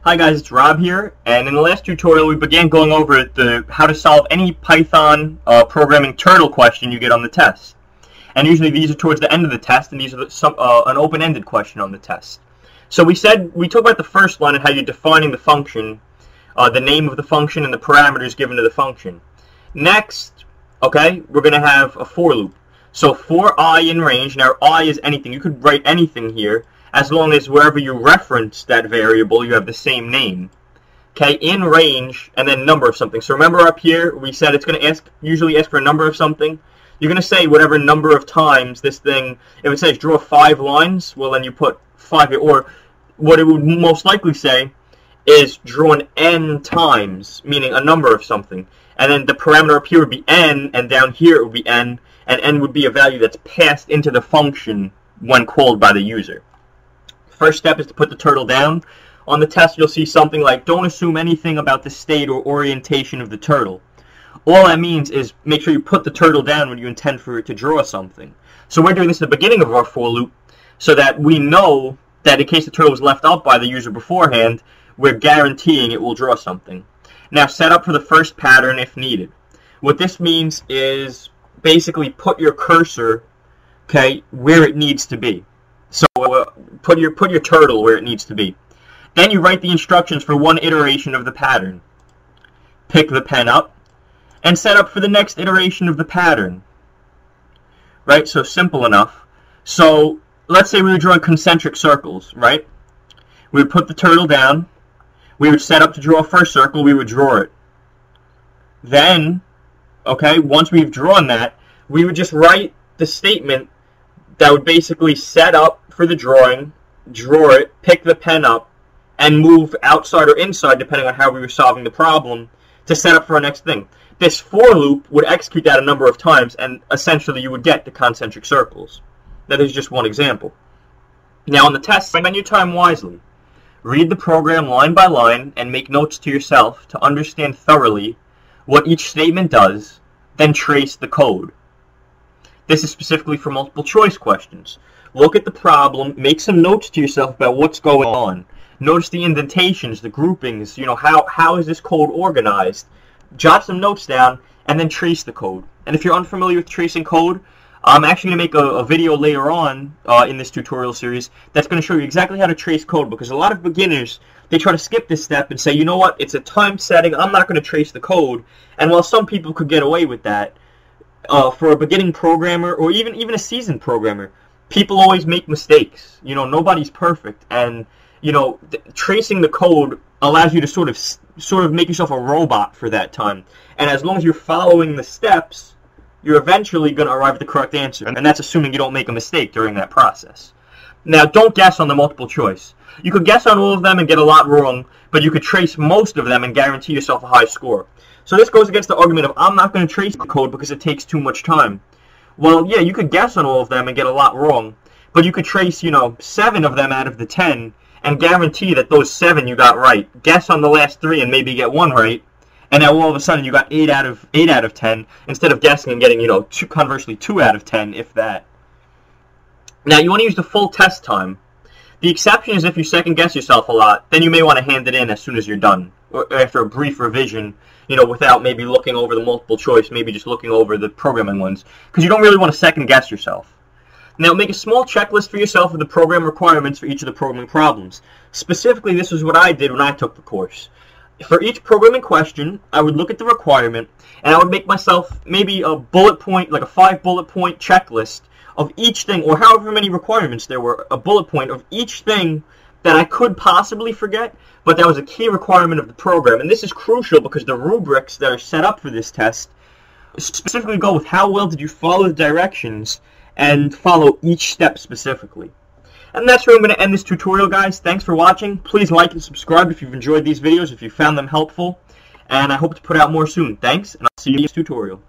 Hi guys, it's Rob here, and in the last tutorial we began going over how to solve any Python programming turtle question you get on the test. And usually these are towards the end of the test, and these are an open-ended question on the test. So we talked about the first line and how you're defining the function, the name of the function, and the parameters given to the function. Next, okay, we're going to have a for loop. So for I in range, now I is anything. You could write anything here, as long as wherever you reference that variable, you have the same name. Okay, in range, and then number of something. So remember up here, we said it's going to usually ask for a number of something. You're going to say whatever number of times this thing, if it says draw 5 lines, well then you put 5 here. Or what it would most likely say is draw an n times, meaning a number of something. And then the parameter up here would be n, and down here it would be n, and n would be a value that's passed into the function when called by the user. First step is to put the turtle down. On the test, you'll see something like, don't assume anything about the state or orientation of the turtle. All that means is make sure you put the turtle down when you intend for it to draw something. So we're doing this at the beginning of our for loop so that we know that in case the turtle was left out by the user beforehand, we're guaranteeing it will draw something. Now set up for the first pattern if needed. What this means is basically put your cursor, okay, where it needs to be. So put your turtle where it needs to be. Then you write the instructions for one iteration of the pattern. Pick the pen up and set up for the next iteration of the pattern. Right? So simple enough. So let's say we were drawing concentric circles, right? We would put the turtle down. We would set up to draw a first circle. We would draw it. Then, okay, once we've drawn that, we would just write the statement that would basically set up for the drawing, draw it, pick the pen up, and move outside or inside, depending on how we were solving the problem, to set up for our next thing. This for loop would execute that a number of times, and essentially you would get the concentric circles. That is just one example. Now on the test, spend your time wisely. Read the program line by line, and make notes to yourself to understand thoroughly what each statement does, then trace the code. This is specifically for multiple choice questions. Look at the problem, make some notes to yourself about what's going on. Notice the indentations, the groupings, how is this code organized? Jot some notes down, and then trace the code. And if you're unfamiliar with tracing code, I'm actually going to make a video later on in this tutorial series that's going to show you exactly how to trace code, because a lot of beginners, they try to skip this step and say, you know what, it's a time setting, I'm not going to trace the code. And while some people could get away with that, for a beginning programmer or even a seasoned programmer, people always make mistakes. Nobody's perfect, and tracing the code allows you to sort of make yourself a robot for that time. And as long as you're following the steps, you're eventually going to arrive at the correct answer, and that's assuming you don't make a mistake during that process. Now, don't guess on the multiple choice. You could guess on all of them and get a lot wrong, but you could trace most of them and guarantee yourself a high score. So this goes against the argument of, I'm not going to trace the code because it takes too much time. Well, yeah, you could guess on all of them and get a lot wrong, but you could trace, 7 of them out of the 10 and guarantee that those 7 you got right. Guess on the last 3 and maybe get 1 right, and now all of a sudden you got 8 out of 10 instead of guessing and getting, conversely 2 out of 10, if that. Now, you want to use the full test time. The exception is if you second guess yourself a lot, then you may want to hand it in as soon as you're done, or after a brief revision, without maybe looking over the multiple choice, maybe just looking over the programming ones, because you don't really want to second guess yourself. Now, make a small checklist for yourself of the program requirements for each of the programming problems. Specifically, this is what I did when I took the course. For each programming question, I would look at the requirement, and I would make myself maybe a bullet point, like a 5 bullet point checklist of each thing, or however many requirements there were, a bullet point of each thing that I could possibly forget, but that was a key requirement of the program. And this is crucial because the rubrics that are set up for this test specifically go with how well did you follow the directions and follow each step specifically. And that's where I'm going to end this tutorial, guys. Thanks for watching. Please like and subscribe if you've enjoyed these videos, if you found them helpful. And I hope to put out more soon. Thanks, and I'll see you in this tutorial.